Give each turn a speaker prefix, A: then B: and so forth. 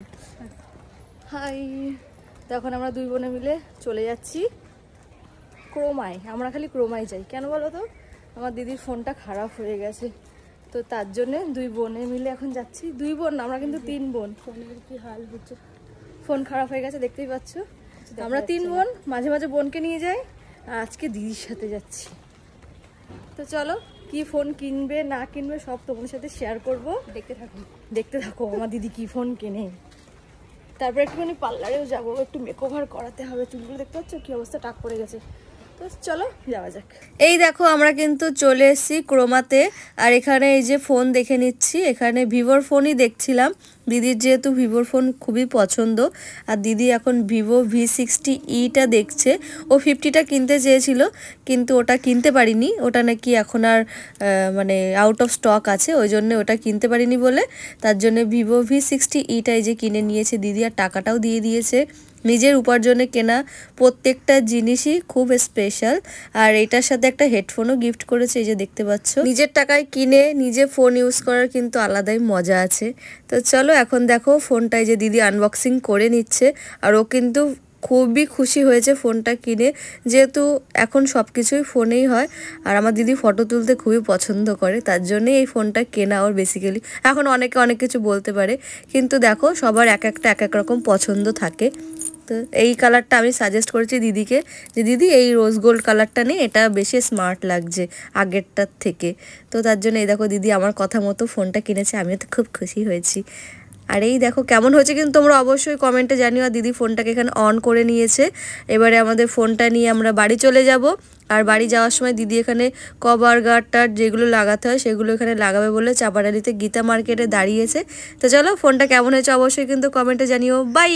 A: High, তো এখন আমরা দুই বোনে মিলে চলে যাচ্ছি ক্রোমায়। আমরা খালি ক্রোমায় যাই কেন বলো তো, আমার দিদির ফোনটা খারাপ হয়ে গেছে, তো তার জন্যে দুই বোনে মিলে এখন যাচ্ছি। দুই বোন না, আমরা কিন্তু তিন বোন।
B: ফোনের কি হাল হচ্ছে,
A: ফোন খারাপ হয়ে গেছে দেখতেই পাচ্ছ। আমরা তিন বোন, মাঝে মাঝে বোনকে নিয়ে যাই, আর আজকে দিদির সাথে যাচ্ছি। তো চলো, কি ফোন কিনবে না কিনবে সব তোমাদের সাথে শেয়ার করব, দেখতে থাকো আমার দিদি কি ফোন কেনে। তারপর একটুখানি পার্লারেও যাবো, একটু মেকওভার করাতে হবে, চুলগুলো দেখতে পাচ্ছ কি অবস্থা, টাক পড়ে গেছে। তো চলো যাওয়া যাক। এই দেখো আমরা কিন্তু চলে এসেছি ক্রোমাতে, আর এখানে এই যে ফোন দেখে নিচ্ছি। এখানে ভিভোর ফোনই দেখছিলাম, দিদির যেহেতু ভিভোর ফোন খুবই পছন্দ, আর দিদি এখন ভিভো V60E দেখছে। ও 50টা কিনতে চেয়েছিল, কিন্তু ওটা কিনতে পারিনি, ওটা নাকি এখন আর মানে আউট অফ স্টক আছে, ওই জন্য ওটা কিনতে পারিনি বলে তার জন্য ভিভো V60E যে কিনে নিয়েছে দিদি, আর টাকাটাও দিয়ে দিয়েছে। নিজের উপার্জনে কেনা প্রত্যেকটা জিনিসই খুব স্পেশাল, আর এটার সাথে একটা হেডফোনও গিফট করেছে, এই যে দেখতে পাচ্ছ। নিজের টাকায় কিনে নিজে ফোন ইউজ করার কিন্তু আলাদাই মজা আছে। তো চলো এখন দেখো ফোনটাই যে দিদি আনবক্সিং করে নিচ্ছে, আর ও কিন্তু খুবই খুশি হয়েছে ফোনটা কিনে, যেহেতু এখন সব কিছুই ফোনেই হয়, আর আমার দিদি ফটো তুলতে খুবই পছন্দ করে, তার জন্যই এই ফোনটা কেনা ওর বেসিক্যালি। এখন অনেকে অনেক কিছু বলতে পারে, কিন্তু দেখো সবার এক এক রকম পছন্দ থাকে। তো এই কালারটা আমি সাজেস্ট করেছি দিদিকে, যে দিদি এই রোজ গোল্ড কালারটা নেই, এটা বেশি স্মার্ট লাগছে আগেরটার থেকে। তো তার জন্য এই দেখো দিদি আমার কথা মতো ফোনটা কিনেছে, আমিও তো খুব খুশি হয়েছি। আর এই দেখো কেমন হয়েছে কিন্তু তোমরা অবশ্যই কমেন্টে জানিও। আর দিদি ফোনটাকে এখানে অন করে নিয়েছে, এবারে আমাদের ফোনটা নিয়ে আমরা বাড়ি চলে যাব। আর বাড়ি যাওয়ার সময় দিদি এখানে কভার গার্ডটার যেগুলো লাগাতে হয় সেগুলো এখানে লাগাবে বলে চাপাডালিতে গীতা মার্কেটে দাঁড়িয়েছে। তো চলো ফোনটা কেমন হয়েছে অবশ্যই কিন্তু কমেন্টে জানিও। বাই।